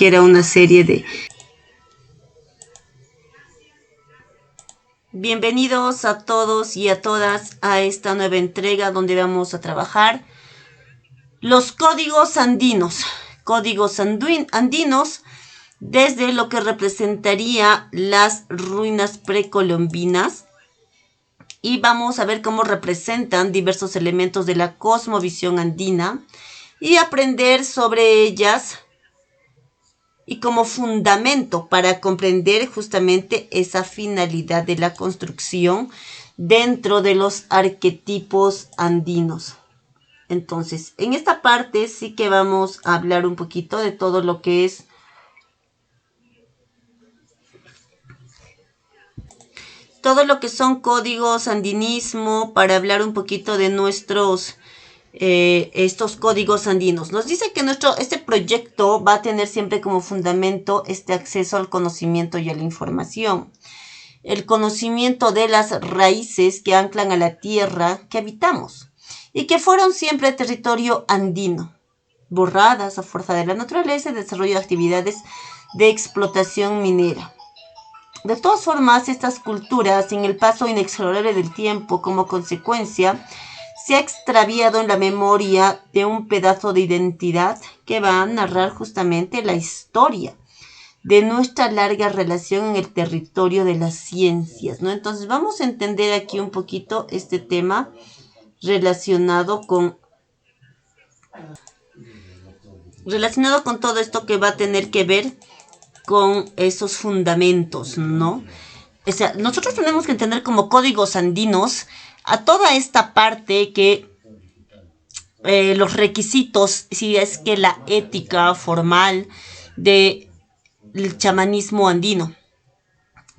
que era una serie de... Bienvenidos a todos y a todas a esta nueva entrega donde vamos a trabajar los códigos andinos. Códigos andinos desde lo que representaría las ruinas precolombinas. Y vamos a ver cómo representan diversos elementos de la cosmovisión andina y aprender sobre ellas y como fundamento para comprender justamente esa finalidad de la construcción dentro de los arquetipos andinos. Entonces, en esta parte sí que vamos a hablar un poquito de todo lo que es son códigos andinismo, para hablar un poquito de nuestros estos códigos andinos. Nos dice que este proyecto va a tener siempre como fundamento este acceso al conocimiento y a la información. El conocimiento de las raíces que anclan a la tierra que habitamos y que fueron siempre territorio andino, borradas a fuerza de la naturaleza y desarrollo de actividades de explotación minera. De todas formas, estas culturas, en el paso inexorable del tiempo, como consecuencia, se ha extraviado en la memoria de un pedazo de identidad que va a narrar justamente la historia de nuestra larga relación en el territorio de las ciencias, ¿no? Entonces vamos a entender aquí un poquito este tema relacionado con todo esto que va a tener que ver con esos fundamentos, ¿no? O sea, nosotros tenemos que entender como códigos andinos a toda esta parte que los requisitos, si es que la ética formal del chamanismo andino.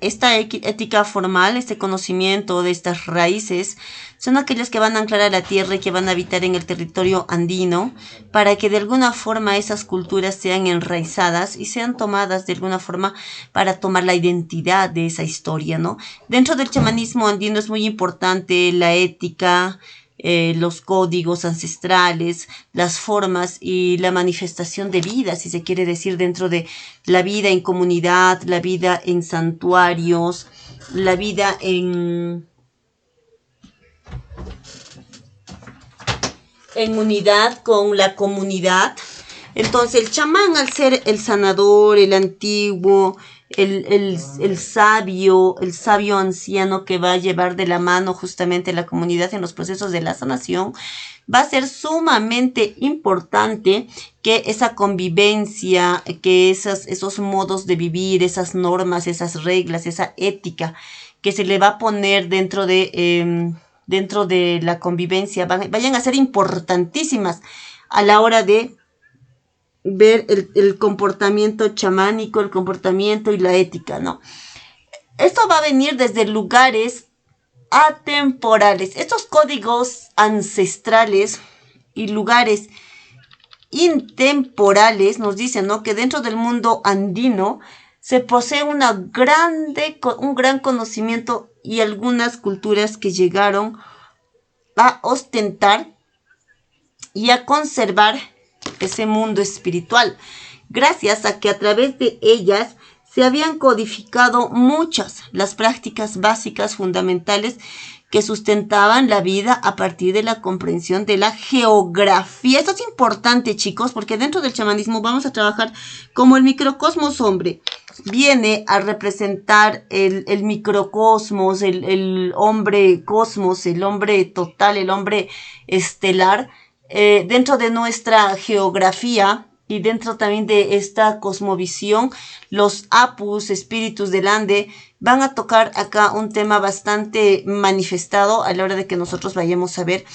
Esta ética formal, este conocimiento de estas raíces, son aquellas que van a anclar a la tierra y que van a habitar en el territorio andino para que de alguna forma esas culturas sean enraizadas y sean tomadas de alguna forma para tomar la identidad de esa historia, ¿no? Dentro del chamanismo andino es muy importante la ética, los códigos ancestrales, las formas y la manifestación de vida, si se quiere decir, dentro de la vida en comunidad, la vida en santuarios, la vida en unidad con la comunidad. Entonces el chamán, al ser el sanador, el antiguo, el sabio anciano que va a llevar de la mano justamente la comunidad en los procesos de la sanación, va a ser sumamente importante que esa convivencia, que esos modos de vivir, esas normas, esas reglas, esa ética que se le va a poner dentro de la convivencia, vayan a ser importantísimas a la hora de ver el comportamiento chamánico, el comportamiento y la ética, ¿no? Esto va a venir desde lugares atemporales. Estos códigos ancestrales y lugares intemporales nos dicen, ¿no?, que dentro del mundo andino se posee un gran conocimiento y algunas culturas que llegaron a ostentar y a conservar ese mundo espiritual, gracias a que a través de ellas se habían codificado las prácticas básicas fundamentales que sustentaban la vida a partir de la comprensión de la geografía. Esto es importante, chicos, porque dentro del chamanismo vamos a trabajar como el microcosmos hombre. Viene a representar el microcosmos, el hombre cosmos, el hombre total, el hombre estelar, dentro de nuestra geografía y dentro también de esta cosmovisión. Los apus, espíritus del Ande, van a tocar acá un tema bastante manifestado a la hora de que nosotros vayamos a ver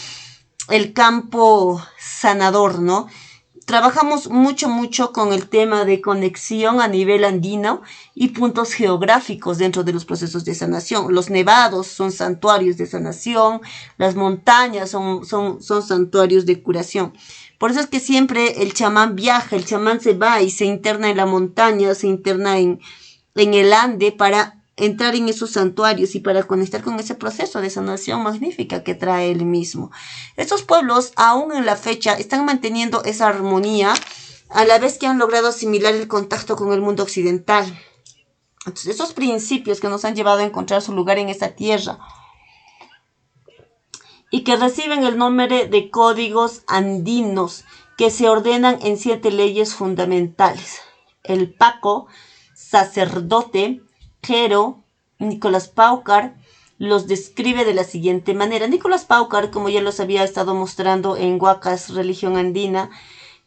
el campo sanador, ¿no? Trabajamos mucho con el tema de conexión a nivel andino y puntos geográficos dentro de los procesos de sanación. Los nevados son santuarios de sanación, las montañas son santuarios de curación. Por eso es que siempre el chamán viaja, el chamán se va y se interna en la montaña, se interna en el Ande para entrar en esos santuarios y para conectar con ese proceso de sanación magnífica que trae él mismo. Estos pueblos, aún en la fecha, están manteniendo esa armonía a la vez que han logrado asimilar el contacto con el mundo occidental. Entonces, esos principios que nos han llevado a encontrar su lugar en esta tierra y que reciben el nombre de códigos andinos que se ordenan en 7 leyes fundamentales. El Paco, sacerdote, Jero, Nicolás Paucar, los describe de la siguiente manera. Nicolás Paucar, como ya los había estado mostrando en Huacas, Religión Andina,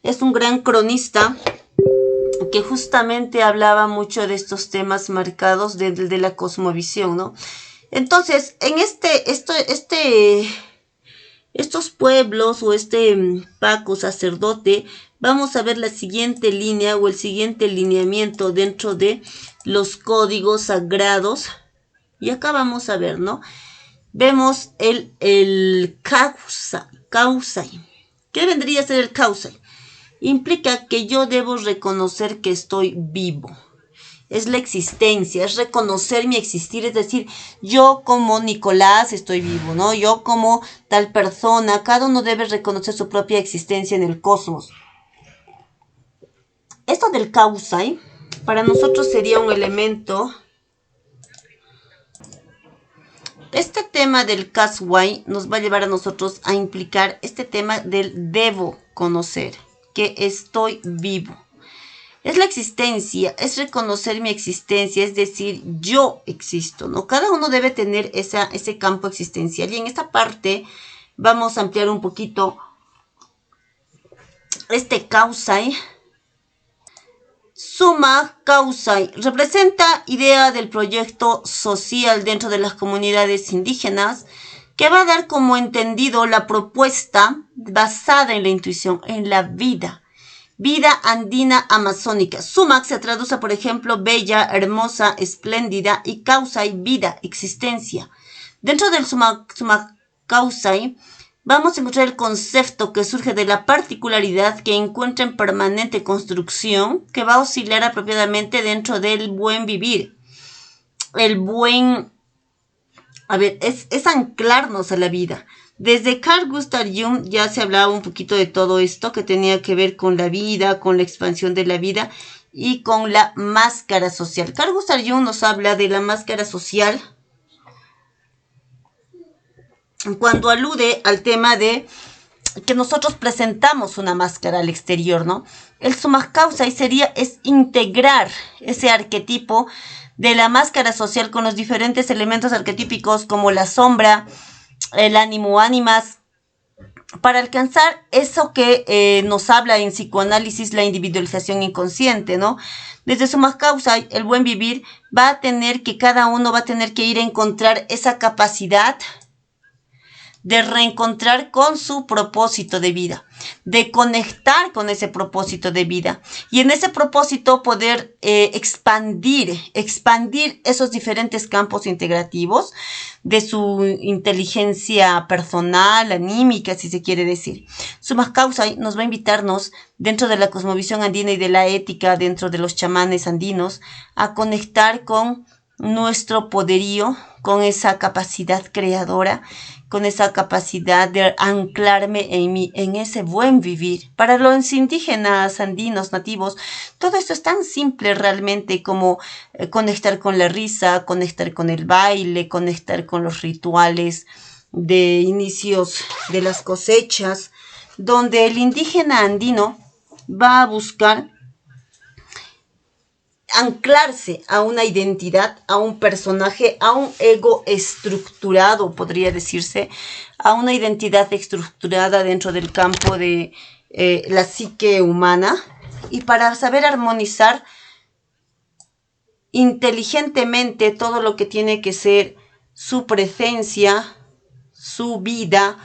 es un gran cronista que justamente hablaba mucho de estos temas marcados de la cosmovisión, ¿no? Entonces, en estos pueblos o Paco sacerdote, vamos a ver la siguiente línea o el siguiente lineamiento dentro de los códigos sagrados. Y acá vamos a ver, ¿no? Vemos el causai. ¿Qué vendría a ser el causai? Implica que yo debo reconocer que estoy vivo. Es la existencia, es reconocer mi existir, es decir, yo como Nicolás estoy vivo, ¿no? Yo como tal persona, cada uno debe reconocer su propia existencia en el cosmos. Esto del causai, para nosotros sería un elemento. Este tema del Kaswai nos va a llevar a nosotros a implicar este tema del debo conocer, que estoy vivo. Es la existencia, es reconocer mi existencia, es decir, yo existo, ¿no? Cada uno debe tener ese campo existencial. Y en esta parte vamos a ampliar un poquito este causai. Suma causai representa idea del proyecto social dentro de las comunidades indígenas que va a dar como entendido la propuesta basada en la intuición, en la vida andina amazónica. Sumac se traduce, por ejemplo, bella, hermosa, espléndida y causai, vida, existencia. Dentro del Sumac causai vamos a encontrar el concepto que surge de la particularidad que encuentra en permanente construcción, que va a oscilar apropiadamente dentro del buen vivir. El buen, es anclarnos a la vida. Desde Carl Gustav Jung ya se hablaba un poquito de todo esto que tenía que ver con la vida, con la expansión de la vida y con la máscara social. Carl Gustav Jung nos habla de la máscara social cuando alude al tema de que nosotros presentamos una máscara al exterior, ¿no? El Sumac causai es integrar ese arquetipo de la máscara social con los diferentes elementos arquetípicos como la sombra, el ánimo, ánimas, para alcanzar eso que nos habla en psicoanálisis la individualización inconsciente, ¿no? Desde Sumac causai, el buen vivir va a tener que cada uno va a tener que ir a encontrar esa capacidad de reencontrar con su propósito de vida, de conectar con ese propósito de vida y en ese propósito poder expandir esos diferentes campos integrativos de su inteligencia personal, anímica, si se quiere decir. Sumac causai nos va a invitarnos dentro de la cosmovisión andina y de la ética dentro de los chamanes andinos a conectar con nuestro poderío, con esa capacidad creadora, con esa capacidad de anclarme en ese buen vivir. Para los indígenas, andinos, nativos, todo esto es tan simple realmente como conectar con la risa, conectar con el baile, conectar con los rituales de inicios de las cosechas, donde el indígena andino va a buscar anclarse a una identidad, a un personaje, a un ego estructurado, podría decirse, a una identidad estructurada dentro del campo de la psique humana, y para saber armonizar inteligentemente todo lo que tiene que ser su presencia, su vida,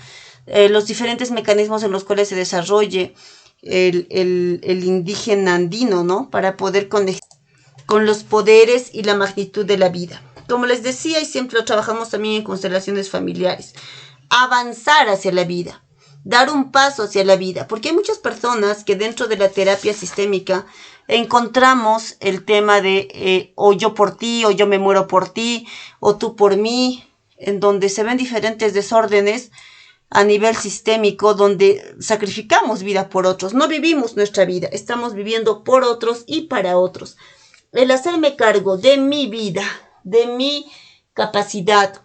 los diferentes mecanismos en los cuales se desarrolle el indígena andino, ¿no? Para poder conectar con los poderes y la magnitud de la vida. Como les decía, y siempre lo trabajamos también en constelaciones familiares, avanzar hacia la vida, dar un paso hacia la vida, porque hay muchas personas que dentro de la terapia sistémica encontramos el tema de o yo por ti, o yo me muero por ti, o tú por mí, en donde se ven diferentes desórdenes a nivel sistémico, donde sacrificamos vida por otros. No vivimos nuestra vida, estamos viviendo por otros y para otros. El hacerme cargo de mi vida, de mi capacidad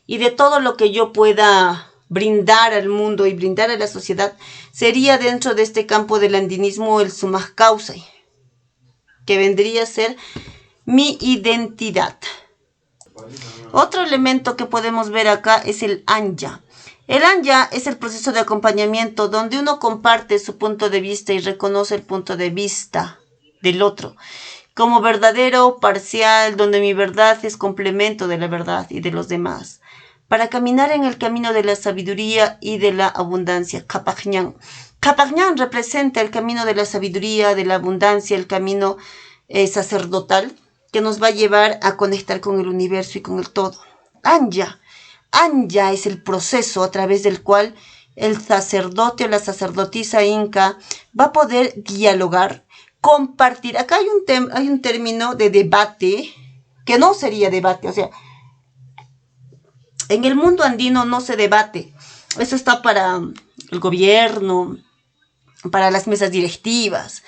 y de todo lo que yo pueda brindar al mundo y brindar a la sociedad, sería dentro de este campo del andinismo el sumaj causa, que vendría a ser mi identidad. Otro elemento que podemos ver acá es el anya. El anya es el proceso de acompañamiento donde uno comparte su punto de vista y reconoce el punto de vista del otro como verdadero, parcial, donde mi verdad es complemento de la verdad y de los demás, para caminar en el camino de la sabiduría y de la abundancia. Kapajñán. Kapajñán representa el camino de la sabiduría, de la abundancia, el camino sacerdotal, que nos va a llevar a conectar con el universo y con el todo. Anya. Anya es el proceso a través del cual el sacerdote o la sacerdotisa inca va a poder dialogar, compartir. Acá hay un término de debate que no sería debate, o sea, en el mundo andino no se debate. Eso está para el gobierno, para las mesas directivas.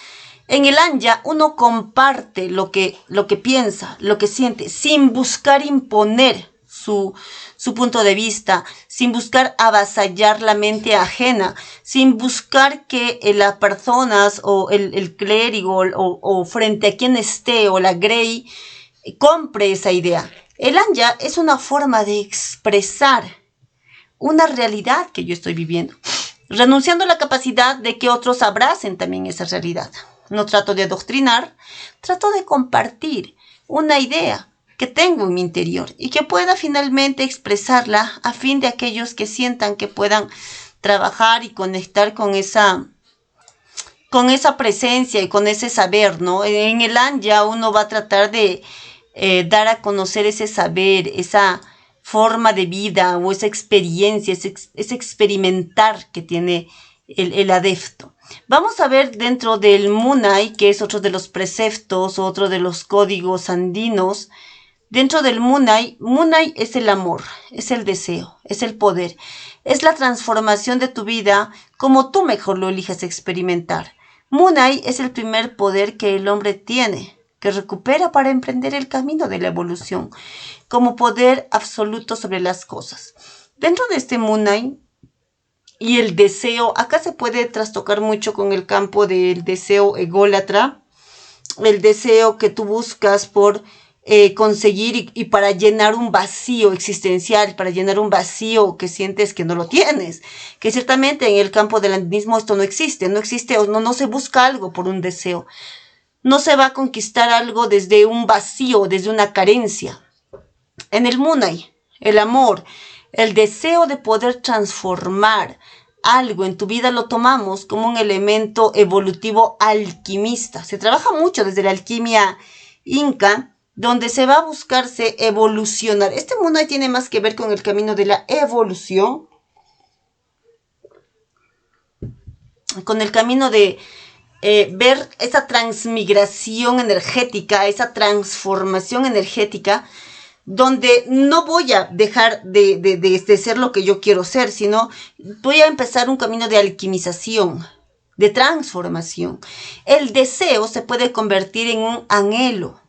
En el anya uno comparte lo que piensa, lo que siente, sin buscar imponer su punto de vista, sin buscar avasallar la mente ajena, sin buscar que las personas o el clérigo o frente a quien esté o la grey compre esa idea. El anya es una forma de expresar una realidad que yo estoy viviendo, renunciando a la capacidad de que otros abracen también esa realidad. No trato de adoctrinar, trato de compartir una idea que tengo en mi interior y que pueda finalmente expresarla a fin de aquellos que sientan que puedan trabajar y conectar con esa presencia y con ese saber, ¿no? En el anya uno va a tratar de dar a conocer ese saber, esa forma de vida o esa experiencia, ese experimentar que tiene el adepto. Vamos a ver dentro del Munay, que es otro de los preceptos, otro de los códigos andinos. Dentro del Munay, Munay es el amor, es el deseo, es el poder, es la transformación de tu vida como tú mejor lo elijas experimentar. Munay es el primer poder que el hombre tiene, que recupera para emprender el camino de la evolución, como poder absoluto sobre las cosas. Dentro de este Munay y el deseo, acá se puede trastocar mucho con el campo del deseo ególatra, el deseo que tú buscas por conseguir y para llenar un vacío existencial, para llenar un vacío que sientes que no lo tienes, que ciertamente en el campo del andinismo esto no existe o no se busca algo por un deseo, no se va a conquistar algo desde un vacío, desde una carencia. En el Munay, el amor, el deseo de poder transformar algo en tu vida lo tomamos como un elemento evolutivo alquimista. Se trabaja mucho desde la alquimia inca, donde se va a buscarse evolucionar. Este Munay tiene más que ver con el camino de la evolución, con el camino de ver esa transmigración energética, esa transformación energética, donde no voy a dejar de ser lo que yo quiero ser, sino voy a empezar un camino de alquimización, de transformación. El deseo se puede convertir en un anhelo,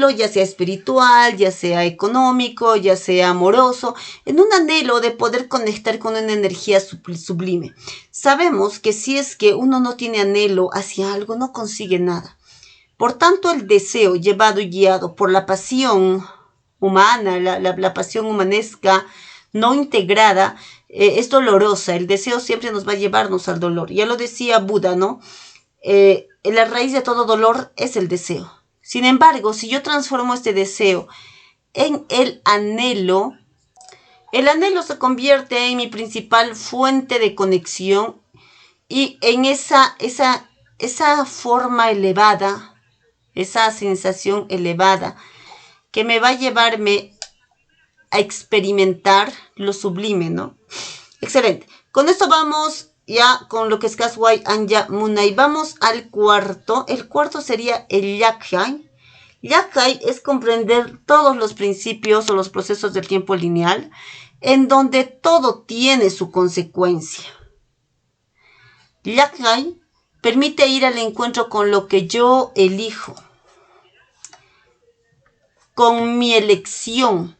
ya sea espiritual, ya sea económico, ya sea amoroso, en un anhelo de poder conectar con una energía sublime. Sabemos que si es que uno no tiene anhelo hacia algo, no consigue nada. Por tanto, el deseo llevado y guiado por la pasión humana, la pasión humanesca no integrada, es dolorosa. El deseo siempre nos va a llevarnos al dolor. Ya lo decía Buda, ¿no? La raíz de todo dolor es el deseo. Sin embargo, si yo transformo este deseo en el anhelo se convierte en mi principal fuente de conexión y en esa forma elevada, esa sensación elevada que me va a llevarme a experimentar lo sublime, ¿no? Excelente. Con esto vamos ya con lo que es Kaswai, Anya, Munay. Vamos al cuarto. El cuarto sería el Yakhai. Yakhai es comprender todos los principios o los procesos del tiempo lineal. en donde todo tiene su consecuencia. Yachay permite ir al encuentro con lo que yo elijo, con mi elección.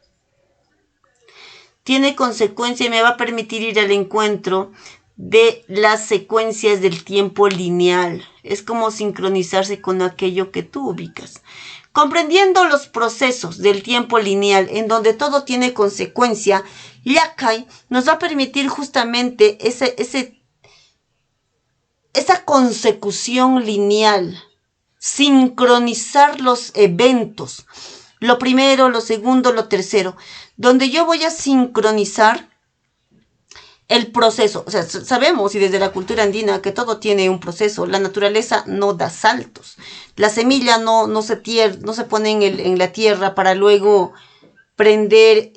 Tiene consecuencia y me va a permitir ir al encuentro de las secuencias del tiempo lineal. Es como sincronizarse con aquello que tú ubicas. Comprendiendo los procesos del tiempo lineal en donde todo tiene consecuencia, Yachay nos va a permitir justamente esa consecución lineal, sincronizar los eventos, lo primero, lo segundo, lo tercero, donde yo voy a sincronizar el proceso. O sea, sabemos y desde la cultura andina que todo tiene un proceso. La naturaleza no da saltos. La semilla no se pone en la tierra para luego prender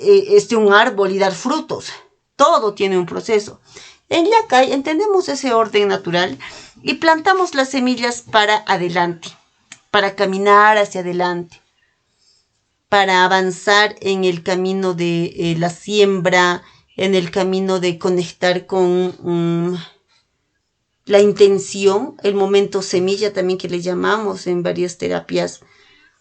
un árbol y dar frutos. Todo tiene un proceso. En Yachay entendemos ese orden natural y plantamos las semillas para adelante, para caminar hacia adelante, para avanzar en el camino de la siembra, en el camino de conectar con la intención, el momento semilla también que le llamamos en varias terapias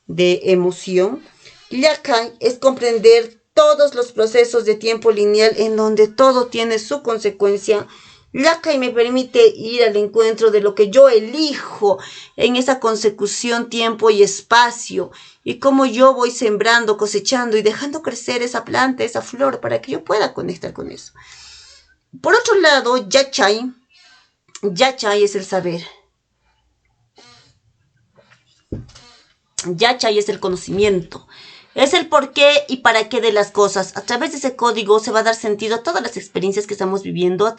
de emoción. Yachay es comprender todos los procesos de tiempo lineal en donde todo tiene su consecuencia. Yachay me permite ir al encuentro de lo que yo elijo en esa consecución tiempo y espacio y cómo yo voy sembrando, cosechando y dejando crecer esa planta, esa flor para que yo pueda conectar con eso. Por otro lado, Yachay es el saber. Yachay es el conocimiento. Es el por qué y para qué de las cosas. A través de ese código se va a dar sentido a todas las experiencias que estamos viviendo.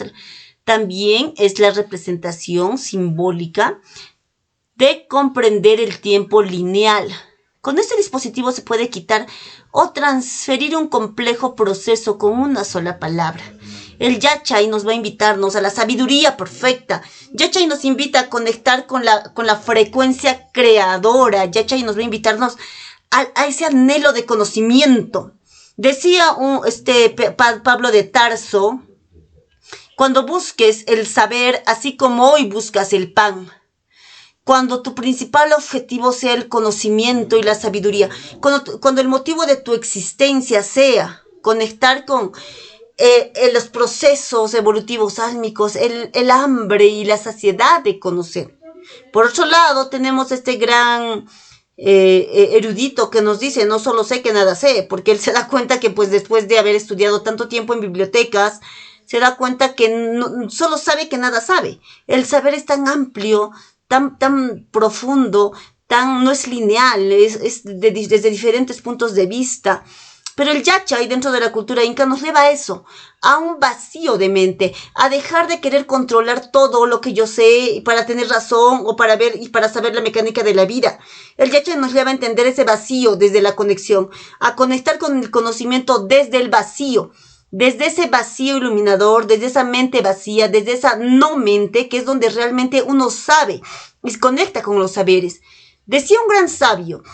También es la representación simbólica de comprender el tiempo lineal. Con este dispositivo se puede quitar o transferir un complejo proceso con una sola palabra. El Yachay nos va a invitarnos a la sabiduría perfecta. Yachay nos invita a conectar con la frecuencia creadora. Yachay nos va a invitarnos a ese anhelo de conocimiento. Decía Pablo de Tarso, cuando busques el saber, así como hoy buscas el pan. Cuando tu principal objetivo sea el conocimiento y la sabiduría. Cuando el motivo de tu existencia sea conectar con los procesos evolutivos álmicos, el hambre y la saciedad de conocer. Por otro lado, tenemos este gran erudito que nos dice, no solo sé que nada sé, porque él se da cuenta que pues después de haber estudiado tanto tiempo en bibliotecas, se da cuenta que no, solo sabe que nada sabe. El saber es tan amplio, tan profundo, no es lineal, es desde diferentes puntos de vista. Pero el Yachay dentro de la cultura inca nos lleva a eso, a un vacío de mente, a dejar de querer controlar todo lo que yo sé para tener razón o para ver y para saber la mecánica de la vida. El Yachay nos lleva a entender ese vacío desde la conexión, a conectar con el conocimiento desde el vacío, desde ese vacío iluminador, desde esa mente vacía, desde esa no mente, que es donde realmente uno sabe y se conecta con los saberes. Decía un gran sabio,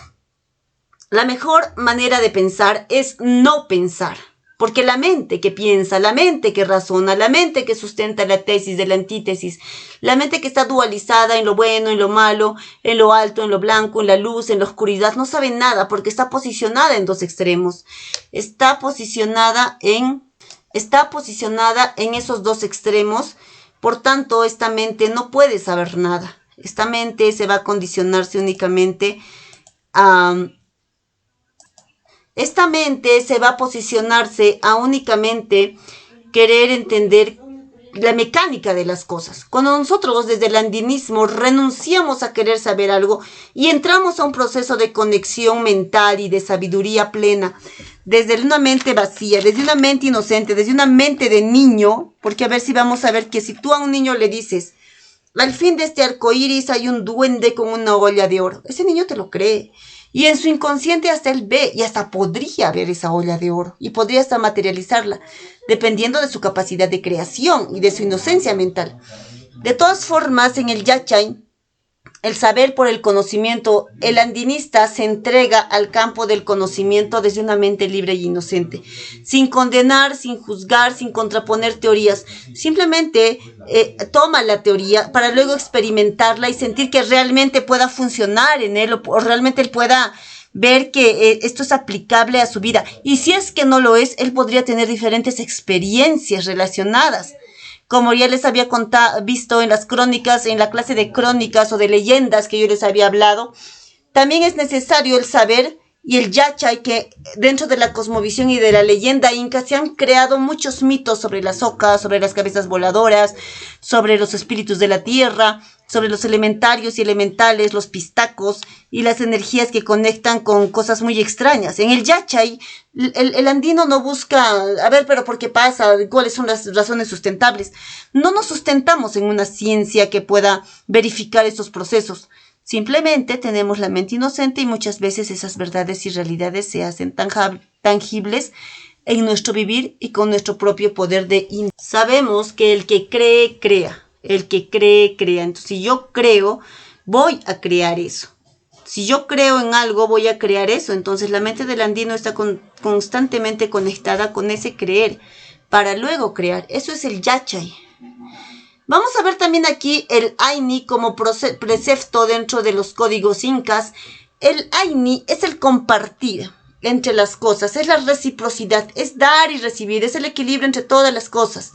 la mejor manera de pensar es no pensar, porque la mente que piensa, la mente que razona, la mente que sustenta la tesis de la antítesis, la mente que está dualizada en lo bueno, en lo malo, en lo alto, en lo blanco, en la luz, en la oscuridad, no sabe nada porque está posicionada en dos extremos. Está posicionada en esos dos extremos, por tanto, esta mente no puede saber nada. Esta mente se va a condicionarse únicamente esta mente se va a posicionarse a únicamente querer entender la mecánica de las cosas. Cuando nosotros desde el andinismo renunciamos a querer saber algo y entramos a un proceso de conexión mental y de sabiduría plena, desde una mente vacía, desde una mente inocente, desde una mente de niño, porque a ver si vamos a ver que si tú a un niño le dices, al fin de este arco iris hay un duende con una olla de oro, ese niño te lo cree. Y en su inconsciente hasta él ve y hasta podría ver esa olla de oro y podría hasta materializarla, dependiendo de su capacidad de creación y de su inocencia mental. De todas formas, en el Yachay el saber por el conocimiento. El andinista se entrega al campo del conocimiento desde una mente libre y inocente, sin condenar, sin juzgar, sin contraponer teorías. Simplemente toma la teoría para luego experimentarla y sentir que realmente pueda funcionar en él o realmente él pueda ver que esto es aplicable a su vida. Y si es que no lo es, él podría tener diferentes experiencias relacionadas. Como ya les había visto en las crónicas, en la clase de crónicas o de leyendas que yo les había hablado, también es necesario el saber y el yachay, que dentro de la cosmovisión y de la leyenda inca se han creado muchos mitos sobre las ocas, sobre las cabezas voladoras, sobre los espíritus de la tierra, sobre los elementarios y elementales, los pistacos y las energías que conectan con cosas muy extrañas. En el yachay, el andino no busca, a ver, pero ¿por qué pasa? ¿Cuáles son las razones sustentables? No nos sustentamos en una ciencia que pueda verificar estos procesos. Simplemente tenemos la mente inocente y muchas veces esas verdades y realidades se hacen tangibles en nuestro vivir y con nuestro propio poder de sabemos que el que cree, crea. El que cree, crea. Entonces, si yo creo, voy a crear eso. Si yo creo en algo, voy a crear eso. Entonces, la mente del andino está constantemente conectada con ese creer para luego crear. Eso es el yachay. Vamos a ver también aquí el Aini como precepto dentro de los códigos incas. El Aini es el compartir entre las cosas, es la reciprocidad, es dar y recibir, es el equilibrio entre todas las cosas.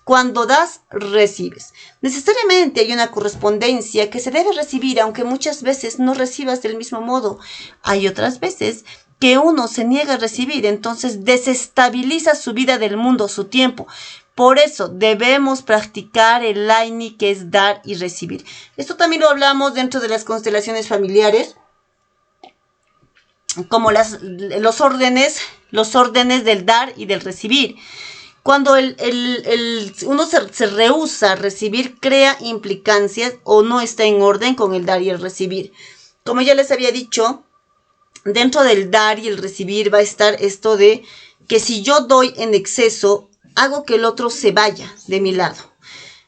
Cuando das, recibes. Necesariamente hay una correspondencia que se debe recibir, aunque muchas veces no recibas del mismo modo. Hay otras veces que uno se niega a recibir, entonces desestabiliza su vida del mundo, su tiempo. Por eso debemos practicar el Aini, que es dar y recibir. Esto también lo hablamos dentro de las constelaciones familiares, como los órdenes del dar y del recibir. Cuando uno se rehúsa a recibir, crea implicancias o no está en orden con el dar y el recibir. Como ya les había dicho, dentro del dar y el recibir va a estar esto de que si yo doy en exceso, hago que el otro se vaya de mi lado.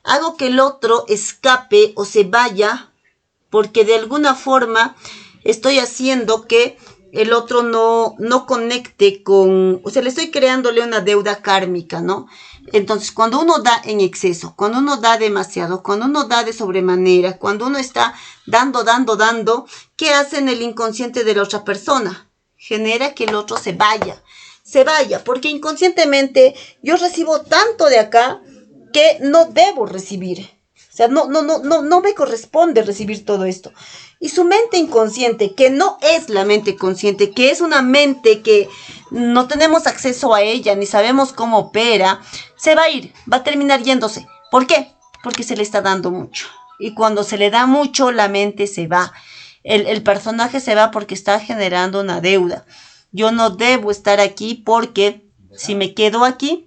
Hago que el otro escape o se vaya porque de alguna forma estoy haciendo que el otro no conecte con, o sea, le estoy creándole una deuda kármica, ¿no? Entonces, cuando uno da en exceso, cuando uno da demasiado, cuando uno da de sobremanera, cuando uno está dando, ¿qué hace en el inconsciente de la otra persona? Genera que el otro se vaya, porque inconscientemente yo recibo tanto de acá que no debo recibir. O sea, no me corresponde recibir todo esto. Y su mente inconsciente, que no es la mente consciente, que es una mente que no tenemos acceso a ella, ni sabemos cómo opera, se va a ir, va a terminar yéndose. ¿Por qué? Porque se le está dando mucho. Y cuando se le da mucho, la mente se va. El personaje se va porque está generando una deuda. Yo no debo estar aquí porque si me quedo aquí,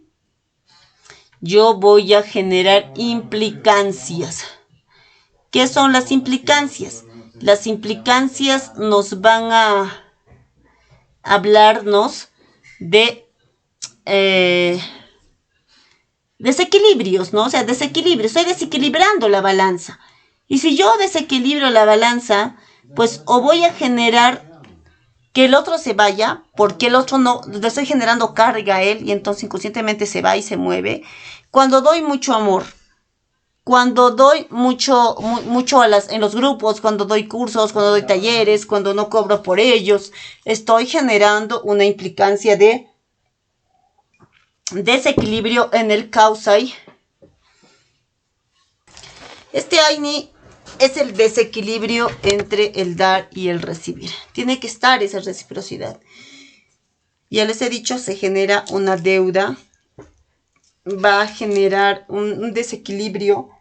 yo voy a generar implicancias. ¿Qué son las implicancias? Las implicancias nos van a hablarnos de desequilibrios, ¿no? O sea, desequilibrio. Estoy desequilibrando la balanza. Y si yo desequilibro la balanza, pues o voy a generar que el otro se vaya, porque el otro no, le estoy generando carga a él y entonces inconscientemente se va y se mueve. Cuando doy mucho amor, cuando doy mucho en los grupos, cuando doy cursos, cuando doy talleres, cuando no cobro por ellos, estoy generando una implicancia de desequilibrio en el causai. Este Aini es el desequilibrio entre el dar y el recibir. Tiene que estar esa reciprocidad. Ya les he dicho, se genera una deuda, va a generar un desequilibrio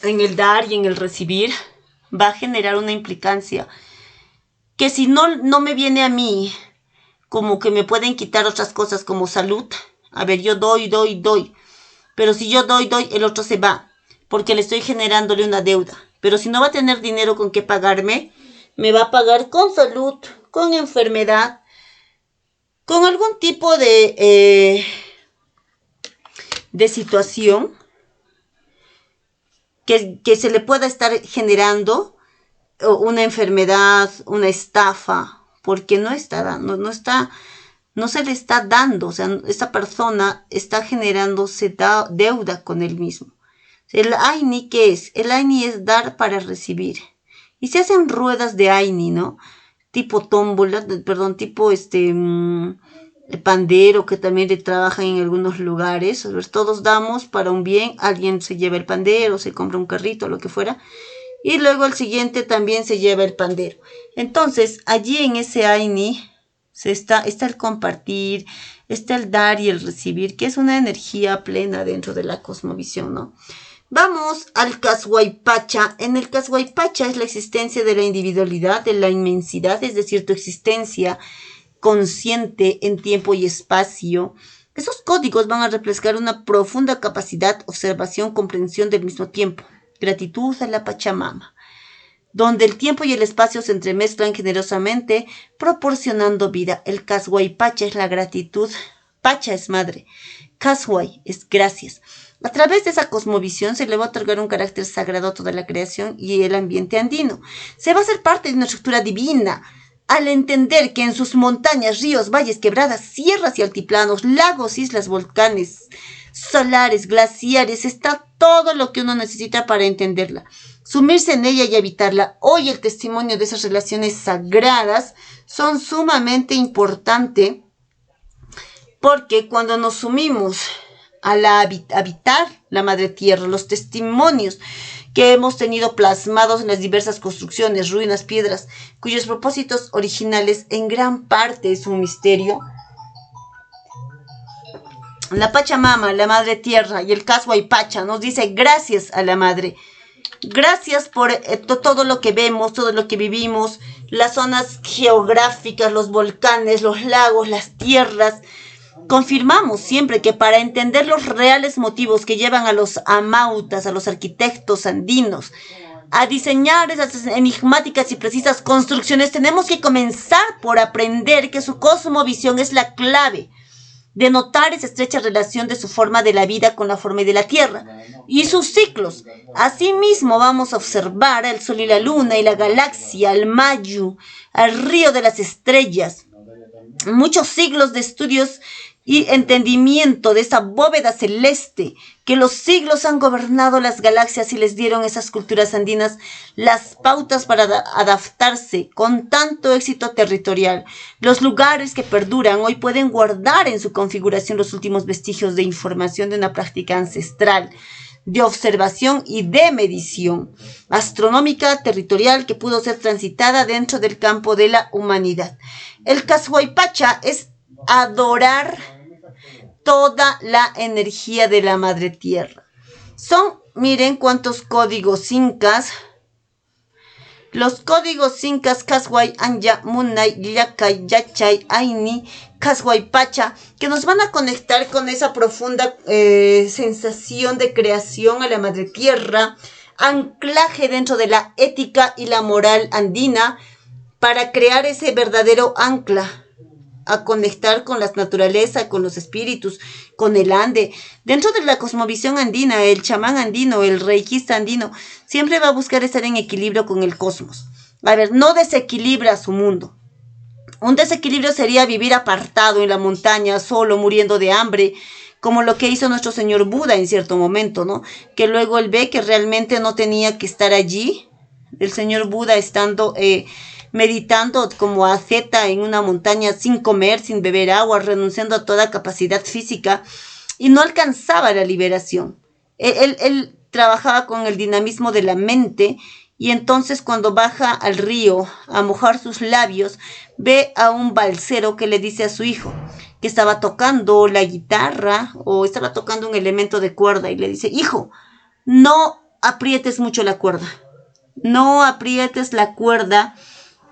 en el dar y en el recibir, va a generar una implicancia que si no me viene a mí, como que me pueden quitar otras cosas como salud. A ver, yo doy, pero si yo doy, el otro se va, porque le estoy generándole una deuda. Pero si no va a tener dinero con qué pagarme, me va a pagar con salud, con enfermedad, con algún tipo de situación que se le pueda estar generando una enfermedad, una estafa, porque no está dando, no se le está dando, o sea, esta persona está generándose deuda con él mismo. El Aini, ¿qué es? El Aini es dar para recibir. Y se hacen ruedas de Aini, ¿no? Tipo tómbola, perdón, tipo pandero, que también le trabajan en algunos lugares. Todos damos para un bien, alguien se lleva el pandero, se compra un carrito, lo que fuera, y luego el siguiente también se lleva el pandero. Entonces, allí en ese Aini está el compartir, está el dar y el recibir, que es una energía plena dentro de la cosmovisión, ¿no? Vamos al Cashuaypacha. En el Cashuaypacha es la existencia de la individualidad, de la inmensidad, es decir, tu existencia consciente en tiempo y espacio. Esos códigos van a reflejar una profunda capacidad, observación, comprensión del mismo tiempo. Gratitud a la Pachamama, donde el tiempo y el espacio se entremezclan generosamente, proporcionando vida. El Cashuaypacha es la gratitud. Pacha es madre. Cashuay es gracias. A través de esa cosmovisión se le va a otorgar un carácter sagrado a toda la creación y el ambiente andino. Se va a hacer parte de una estructura divina al entender que en sus montañas, ríos, valles, quebradas, sierras y altiplanos, lagos, islas, volcanes, solares, glaciares, está todo lo que uno necesita para entenderla, sumirse en ella y habitarla. Hoy el testimonio de esas relaciones sagradas son sumamente importantes, porque cuando nos sumimos a habitar la madre tierra, los testimonios que hemos tenido plasmados en las diversas construcciones, ruinas, piedras, cuyos propósitos originales en gran parte es un misterio. La Pachamama, la madre tierra, y el Cashuaypacha nos dice gracias a la madre. Gracias por todo lo que vemos, todo lo que vivimos, las zonas geográficas, los volcanes, los lagos, las tierras. Confirmamos siempre que para entender los reales motivos que llevan a los amautas, a los arquitectos andinos, a diseñar esas enigmáticas y precisas construcciones, tenemos que comenzar por aprender que su cosmovisión es la clave de notar esa estrecha relación de su forma de la vida con la forma de la tierra y sus ciclos. Asimismo vamos a observar al sol y la luna y la galaxia, al Mayu, al río de las estrellas. Muchos siglos de estudios y entendimiento de esa bóveda celeste que los siglos han gobernado las galaxias y les dieron esas culturas andinas las pautas para adaptarse con tanto éxito territorial. Los lugares que perduran hoy pueden guardar en su configuración los últimos vestigios de información de una práctica ancestral, de observación y de medición astronómica territorial que pudo ser transitada dentro del campo de la humanidad. El Cashuaypacha es adorar toda la energía de la madre tierra. Miren cuántos códigos incas. Los códigos incas Cashuay, Anya, Munay, Yacay, Yachay, Aini, Cashuaypacha, que nos van a conectar con esa profunda sensación de creación a la madre tierra, anclaje dentro de la ética y la moral andina, para crear ese verdadero ancla a conectar con la naturaleza, con los espíritus, con el ande. Dentro de la cosmovisión andina, el chamán andino, el reikista andino, siempre va a buscar estar en equilibrio con el cosmos. A ver, no desequilibra su mundo. Un desequilibrio sería vivir apartado en la montaña, solo, muriendo de hambre, como lo que hizo nuestro señor Buda en cierto momento, ¿no? Que luego él ve que realmente no tenía que estar allí. El señor Buda estando meditando como asceta en una montaña, sin comer, sin beber agua, renunciando a toda capacidad física, y no alcanzaba la liberación. Él trabajaba con el dinamismo de la mente, y entonces cuando baja al río a mojar sus labios, ve a un balsero que le dice a su hijo que estaba tocando la guitarra o estaba tocando un elemento de cuerda, y le dice: hijo, no aprietes mucho la cuerda, no aprietes la cuerda,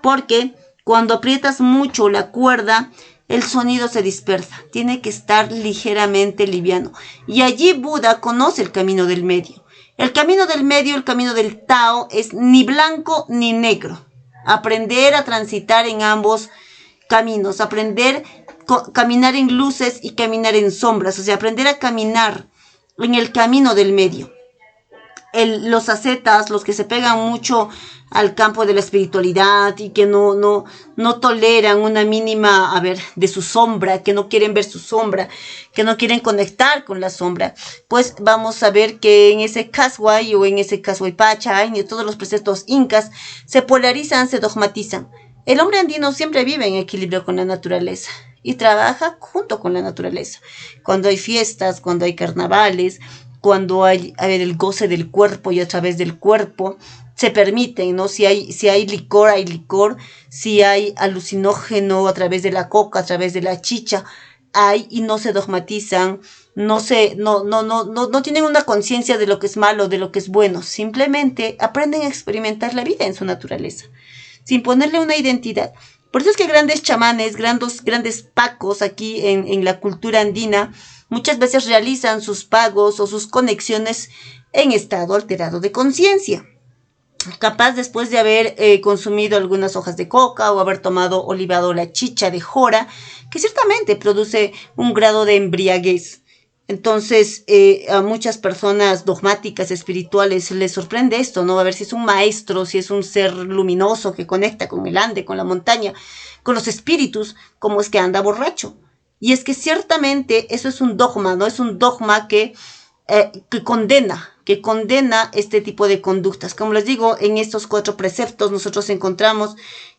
porque cuando aprietas mucho la cuerda, el sonido se dispersa. Tiene que estar ligeramente liviano. Y allí Buda conoce el camino del medio. El camino del medio, el camino del Tao, es ni blanco ni negro. Aprender a transitar en ambos caminos. Aprender a caminar en luces y caminar en sombras. O sea, aprender a caminar en el camino del medio. los ascetas, los que se pegan mucho al campo de la espiritualidad y que no toleran una mínima, de su sombra, que no quieren ver su sombra, que no quieren conectar con la sombra, pues vamos a ver que en ese Casway o en ese Casway Pacha, en todos los preceptos incas, se polarizan, se dogmatizan. El hombre andino siempre vive en equilibrio con la naturaleza y trabaja junto con la naturaleza. Cuando hay fiestas, cuando hay carnavales, cuando hay el goce del cuerpo y a través del cuerpo se permiten, ¿no? Si hay licor, hay licor. Si hay alucinógeno a través de la coca, a través de la chicha, hay, y no se dogmatizan, no tienen una conciencia de lo que es malo, de lo que es bueno. Simplemente aprenden a experimentar la vida en su naturaleza, sin ponerle una identidad. Por eso es que grandes chamanes, grandes pacos aquí en la cultura andina, muchas veces realizan sus pagos o sus conexiones en estado alterado de conciencia. Capaz después de haber consumido algunas hojas de coca o haber tomado o libado la chicha de jora, que ciertamente produce un grado de embriaguez. Entonces, a muchas personas dogmáticas, espirituales, les sorprende esto, ¿no? A ver si es un maestro, si es un ser luminoso que conecta con el Ande, con la montaña, con los espíritus, como es que anda borracho. Y es que ciertamente eso es un dogma, ¿no? Es un dogma que condena este tipo de conductas. Como les digo, en estos 4 preceptos nosotros encontramos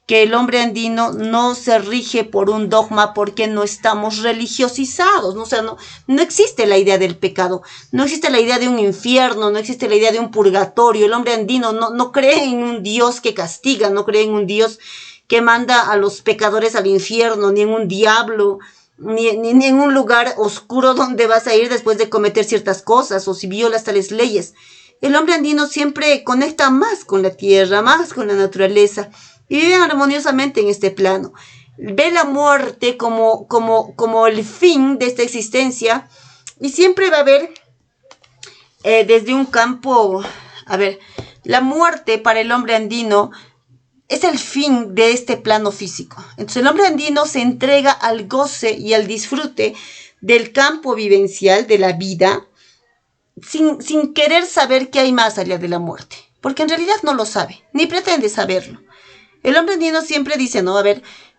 que el hombre andino no se rige por un dogma porque no estamos religiosizados, ¿no? O sea, no existe la idea del pecado, no existe la idea de un infierno, no existe la idea de un purgatorio. El hombre andino no cree en un Dios que castiga, no cree en un Dios que manda a los pecadores al infierno, ni en un diablo, ni en un lugar oscuro donde vas a ir después de cometer ciertas cosas o si violas tales leyes. El hombre andino siempre conecta más con la tierra, más con la naturaleza y vive armoniosamente en este plano. Ve la muerte como el fin de esta existencia y siempre va a haber desde un campo, la muerte para el hombre andino es el fin de este plano físico. Entonces el hombre andino se entrega al goce y al disfrute del campo vivencial de la vida sin querer saber qué hay más allá de la muerte, porque en realidad no lo sabe, ni pretende saberlo. El hombre andino siempre dice, no,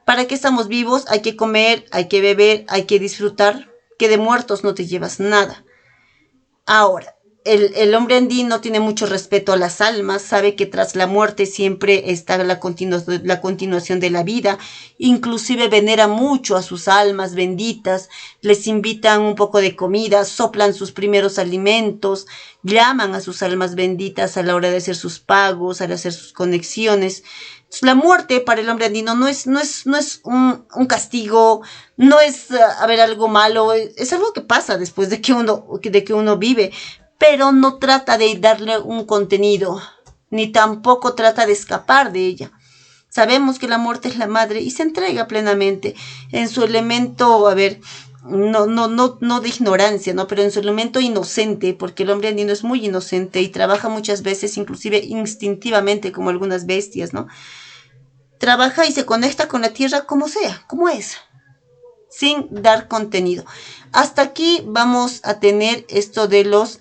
¿para qué estamos vivos? Hay que comer, hay que beber, hay que disfrutar, que de muertos no te llevas nada. Ahora, el hombre andino tiene mucho respeto a las almas, sabe que tras la muerte siempre está la continuación de la vida, inclusive venera mucho a sus almas benditas, les invitan un poco de comida, soplan sus primeros alimentos, llaman a sus almas benditas a la hora de hacer sus pagos, al hacer sus conexiones. La muerte para el hombre andino no es un castigo, no es algo malo, es algo que pasa después de que uno vive, pero no trata de darle un contenido, ni tampoco trata de escapar de ella. Sabemos que la muerte es la madre y se entrega plenamente en su elemento, no de ignorancia, ¿no? Pero en su elemento inocente, porque el hombre andino es muy inocente y trabaja muchas veces, inclusive instintivamente, como algunas bestias, ¿no? Trabaja y se conecta con la tierra como sea, como es, sin dar contenido. Hasta aquí vamos a tener esto de los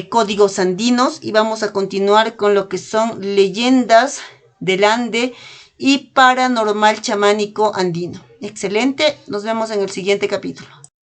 códigos andinos y vamos a continuar con lo que son leyendas del Ande y paranormal chamánico andino. Excelente, nos vemos en el siguiente capítulo.